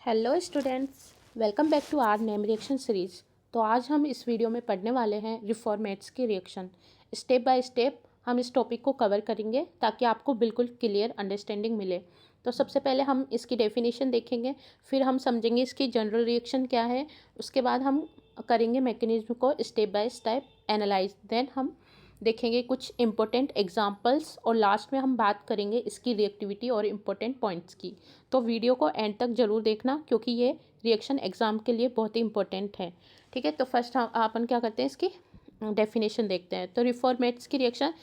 Hello students, welcome back to our name reaction series. तो आज हम इस वीडियो में पढ़ने वाले हैं रिफॉर्मेट्स की रिएक्शन। स्टेप बाय स्टेप हम इस टॉपिक को कवर करेंगे ताकि आपको बिल्कुल क्लियर अंडरस्टैंडिंग मिले। तो सबसे पहले हम इसकी डेफिनेशन देखेंगे, फिर हम समझेंगे इसकी जनरल रिएक्शन क्या है, उसके बाद हम करेंगे मैकेनिज्म को step by step analyze, then हम देखेंगे कुछ इंपॉर्टेंट एग्जांपल्स और लास्ट में हम बात करेंगे इसकी रिएक्टिविटी और इम्पोर्टेंट पॉइंट्स की। तो वीडियो को एंड तक ज़रूर देखना क्योंकि ये रिएक्शन एग्ज़ाम के लिए बहुत ही इंपॉर्टेंट है। ठीक है, तो फर्स्ट अपन क्या करते हैं, इसकी डेफिनेशन देखते हैं। तो रिफॉर्मेट्स की रिएक्शन,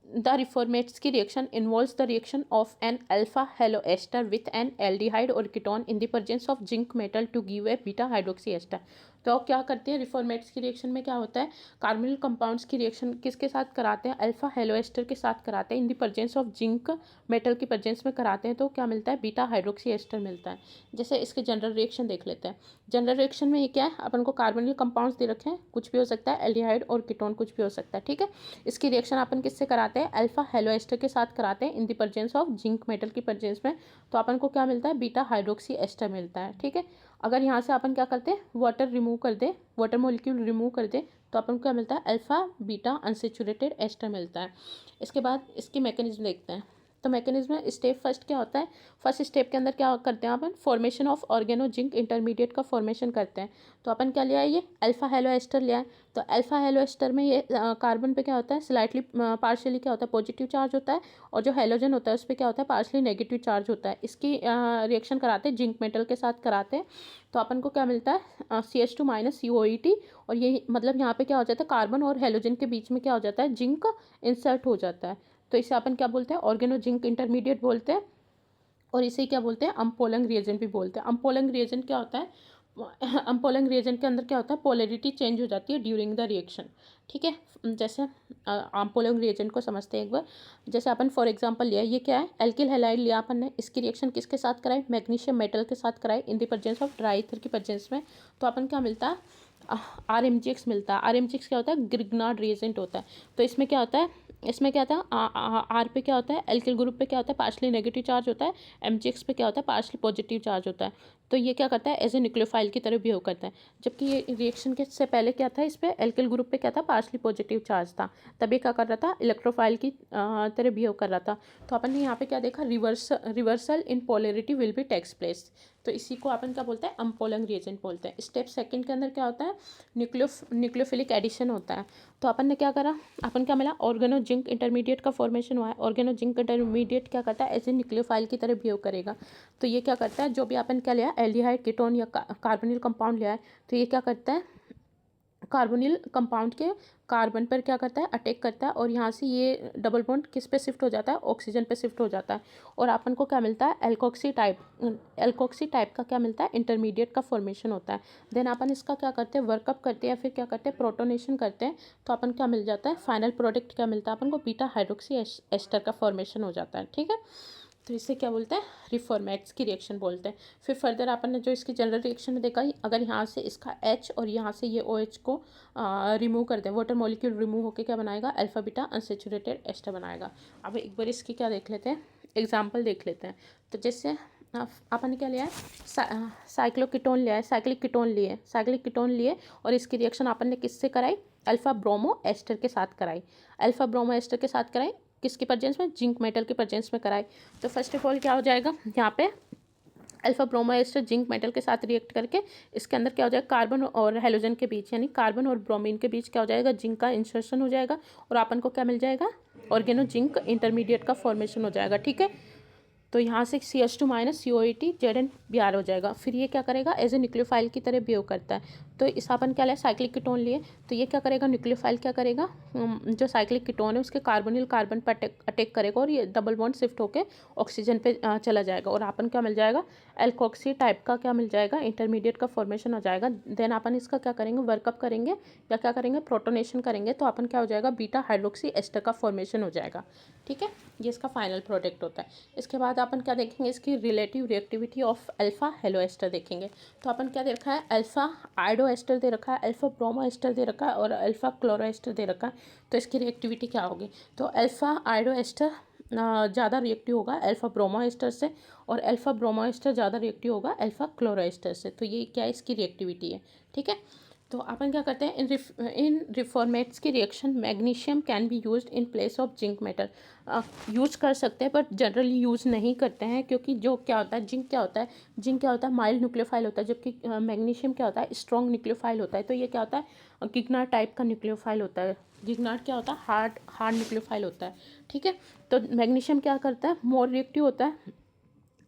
द रिफॉर्मेट्स की reaction involves the reaction of an alpha halo ester with an aldehyde और ketone in the presence of zinc metal to give a beta hydroxy ester. तो क्या करते हैं रिफॉर्मेट्स की रिएक्शन में, क्या होता है, कार्बोनिल कंपाउंड्स की रिएक्शन किसके साथ कराते हैं, अल्फा हेलो एस्टर के साथ कराते हैं, इन the presence of zinc metal की प्रेजेंस में कराते हैं। तो क्या मिलता है, बीटा हाइड्रोक्सी एस्टर मिलता है। जैसे इसके जनरल रिएक्शन देख लेते हैं। जनरल रिएक्शन में ये क्या है, अपन को कार्बोनिल कंपाउंड्स दे रखे हैं, कुछ भी हो सकता है, एल्डिहाइड और कीटोन कुछ भी हो सकता है। ठीक है, इसकी रिएक्शन अपन किससे कराते हैं, अल्फा हेलो एस्टर के साथ कराते हैं इन the presence of zinc metal की प्रेजेंस में। तो अपन को क्या मिलता है, बीटा हाइड्रोक्सी एस्टर मिलता है। ठीक है, अगर यहाँ से अपन क्या करते हैं, वाटर रिमूव कर दे, वाटर मॉलिक्यूल रिमूव कर दे, तो अपन को क्या मिलता है, अल्फा बीटा अनसेचुरेटेड एस्टर मिलता है। इसके बाद इसकी मैकेनिज्म देखते हैं। तो मैकेनिज्म में स्टेप फर्स्ट क्या होता है, फर्स्ट स्टेप के अंदर क्या करते हैं अपन, formation of organo zinc intermediate का फॉर्मेशन करते हैं। तो अपन क्या लिया है, ये अल्फा हेलो एस्टर लिया है। तो अल्फा हेलो एस्टर में ये कार्बन पे क्या होता है, स्लाइटली पार्शियली क्या होता है, पॉजिटिव चार्ज होता है, और जो हेलोजन होता है उस पर क्या होता है, पार्शियली नेगेटिव चार्ज होता है। इसकी रिएक्शन कराते हैं जिंक मेटल के साथ कराते हैं। तो अपन को क्या मिलता है, CH2 माइनस COET, और ये मतलब यहाँ पे क्या हो जाता है, कार्बन और हेलोजन के बीच में क्या हो जाता है, जिंक इंसर्ट हो जाता है। तो इसे अपन क्या बोलते हैं, ऑर्गेनो जिंक इंटरमीडिएट बोलते हैं, और इसे क्या बोलते हैं, अम्पोलंग रिएजेंट भी बोलते हैं। अम्पोलंग रिएजेंट क्या होता है, अम्पोलंग रिएजेंट के अंदर क्या होता है, पोलैरिटी चेंज हो जाती है ड्यूरिंग द रिएक्शन। ठीक है, जैसे अम्पोलंग रिएजेंट को समझते हैं एक बार। जैसे अपन फॉर एग्जांपल लिया, ये क्या है, एल्किल हैलाइड लिया अपन ने, इसकी रिएक्शन किसके साथ कराई, मैग्नीशियम मेटल के साथ कराई इन the presence of dry ether की प्रेजेंस में। तो अपन क्या मिलता है, RMGX मिलता है। RMGX क्या होता है, ग्रिग्नार्ड रिएजेंट होता है। तो इसमें क्या होता है, इसमें क्या था, आर पे क्या होता है, एल्किल ग्रुप पे क्या होता है, पार्शली नेगेटिव चार्ज होता है, MGX पे क्या होता है, पार्शली पॉजिटिव चार्ज होता है। तो ये क्या करता है, एज ए न्यूक्लियोफाइल की तरह बिहेव करता है। जबकि ये रिएक्शन के से पहले क्या था, इस पे एल्किल ग्रुप पे क्या था, पार्शली पॉजिटिव चार्ज था, तभी क्या कर रहा था, इलेक्ट्रोफाइल की तरह बिहेव कर रहा था। तो अपन ने यहाँ पे क्या देखा, reversal in polarity will be takes place. तो इसी को अपन क्या बोलते हैं, अम्पोलंग रिएजेंट बोलते हैं। स्टेप सेकंड के अंदर क्या होता है, न्यूक्लियोफिलिक एडिशन होता है। तो अपन ने क्या करा, अपन क्या मिला, ऑर्गेनो जिंक इंटरमीडिएट का फॉर्मेशन हुआ है। ऑर्गेनो जिंक इंटरमीडिएट क्या करता है, एज ए न्यूक्लियोफाइल की तरह बिहेव करेगा। तो ये क्या करता है, जो भी अपन क्या लिया, एल्डिहाइड कीटोन या कार्बोनिल कंपाउंड लिया है, तो ये क्या करता है, कार्बोनिल कंपाउंड के कार्बन पर क्या करता है, अटैक करता है, और यहाँ से ये डबल बॉन्ड किस पे शिफ्ट हो जाता है, ऑक्सीजन पे शिफ्ट हो जाता है, और अपन को क्या मिलता है, एल्कोक्सी टाइप का क्या मिलता है, इंटरमीडिएट का फॉर्मेशन होता है। देन अपन इसका क्या करते हैं, वर्कअप करते हैं, या फिर क्या करते हैं, प्रोटोनेशन करते हैं। तो अपन क्या मिल जाता है, फाइनल प्रोडक्ट क्या मिलता है अपन को, बीटा हाइड्रोक्सी एस्टर का फॉर्मेशन हो जाता है। ठीक है, तो इसे क्या बोलते हैं, रिफॉर्मेट्स की रिएक्शन बोलते हैं। फिर फर्दर अपन ने जो इसकी जनरल रिएक्शन में देखा, अगर यहाँ से इसका H और यहाँ से ये OH को रिमूव कर दें, वाटर मॉलिक्यूल रिमूव होकर क्या बनाएगा, अल्फा बीटा अनसेचुरेटेड एस्टर बनाएगा। अब एक बार इसकी क्या देख लेते हैं, एग्जाम्पल देख लेते हैं। तो जैसे अपन ने क्या लिया है, साइक्लोकीटोन लिया है, साइक्लिक कीटोन लिए, और इसकी रिएक्शन अपन ने किससे कराई, अल्फा ब्रोमो एस्टर के साथ कराई। अल्फा ब्रोमो एस्टर के साथ कराई, किसकी प्रेजेंस में, जिंक मेटल के प्रेजेंस में कराई। तो फर्स्ट ऑफ ऑल क्या हो जाएगा, यहाँ पे alpha bromo ester zinc metal के साथ रिएक्ट करके इसके अंदर क्या हो जाएगा, कार्बन और हेलोजन के बीच, यानी कार्बन और ब्रोमीन के बीच क्या हो जाएगा, जिंक का इंसर्शन हो जाएगा, और अपन को क्या मिल जाएगा, ऑर्गेनो जिंक इंटरमीडिएट का फॉर्मेशन हो जाएगा। ठीक है, तो यहाँ से CH2 माइनस COET ZnBr हो जाएगा। फिर ये क्या करेगा, एज ए न्यूक्लियोफाइल की तरह बिहेव करता है। तो इस अपन क्या लिया, साइक्लिक कीटोन लिए, तो ये क्या करेगा, न्यूक्लियोफाइल क्या करेगा, जो साइक्लिक कीटोन है उसके कार्बोनिल कार्बन पर अटैक करेगा, और ये डबल बॉन्ड शिफ्ट होकर ऑक्सीजन पे चला जाएगा, और अपन क्या मिल जाएगा, एल्कोक्सी टाइप का क्या मिल जाएगा, इंटरमीडिएट का फॉर्मेशन हो जाएगा। देन अपन इसका क्या करेंगे, वर्कअप करेंगे या क्या करेंगे, प्रोटोनेशन करेंगे, तो अपन क्या हो जाएगा, बीटा हाइड्रोक्सी एस्टर का फॉर्मेशन हो जाएगा। ठीक है, ये इसका फाइनल प्रोडक्ट होता है। इसके बाद अपन क्या देखेंगे, इसकी relative reactivity of alpha halo ester देखेंगे। तो अपन क्या दे रखा है, अल्फा आयोडो एस्टर दे रखा है, अल्फा ब्रोमो एस्टर दे रखा है, और अल्फा क्लोरो एस्टर दे रखा है। तो इसकी रिएक्टिविटी क्या होगी, तो अल्फा आयोडो एस्टर ज़्यादा रिएक्टिव होगा अल्फ़ा ब्रोमो एस्टर से, और अल्फ़ा ब्रोमो एस्टर ज़्यादा रिएक्टिव होगा अल्फ़ा क्लोरो एस्टर से। तो ये क्या है, इसकी रिएक्टिविटी है। ठीक है, तो अपन क्या करते हैं, इन रिफॉर्मेट्स की reaction magnesium can be used in place of zinc metal. Use कर सकते हैं बट जनरली यूज़ नहीं करते हैं, क्योंकि जो क्या होता है, जिंक क्या होता है माइल्ड न्यूक्लियोफाइल होता है, जबकि मैग्नीशियम क्या होता है, स्ट्रॉन्ग न्यूक्लियोफाइल होता है। तो ये क्या होता है, गिगनार्ड टाइप का न्यूक्लियोफाइल होता है। गिगनार्ड क्या होता है, हार्ड न्यूक्लियोफाइल होता है। ठीक है, तो मैग्नीशियम क्या करता है, मोर रिएक्टिव होता है।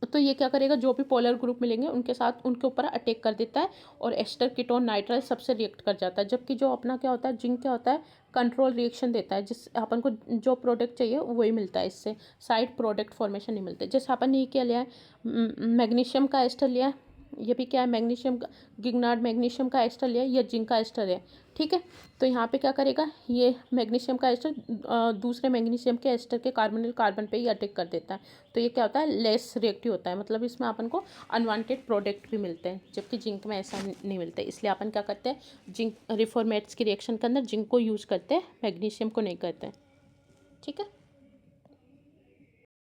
तो ये क्या करेगा, जो भी पोलर ग्रुप मिलेंगे उनके साथ उनके ऊपर अटैक कर देता है, और एस्टर कीटोन नाइट्राइल सबसे रिएक्ट कर जाता है। जबकि जो अपना क्या होता है, जिंक क्या होता है, कंट्रोल रिएक्शन देता है, जिस अपन को जो प्रोडक्ट चाहिए वही मिलता है, इससे साइड प्रोडक्ट फॉर्मेशन नहीं मिलते। जैसे अपन ने ये क्या लिया है, मैग्नीशियम का एस्टर लिया है, ये भी क्या है, मैग्नीशियम का, गिगनार्ड मैग्नीशियम का एस्टर लिया है, या जिंक का एस्टर है। ठीक है, तो यहाँ पे क्या करेगा, ये मैग्नीशियम का एस्टर दूसरे मैग्नीशियम के एस्टर के कार्बोनिल कार्बन पे ही अटैक कर देता है। तो ये क्या होता है, लेस रिएक्टिव होता है, मतलब इसमें अपन को अनवांटेड प्रोडक्ट भी मिलते हैं, जबकि जिंक में ऐसा नहीं मिलता है। इसलिए अपन क्या करते हैं, जिंक रिफॉर्मेट्स की रिएक्शन के अंदर जिंक को यूज़ करते हैं, मैग्नीशियम को नहीं करते हैं। ठीक है।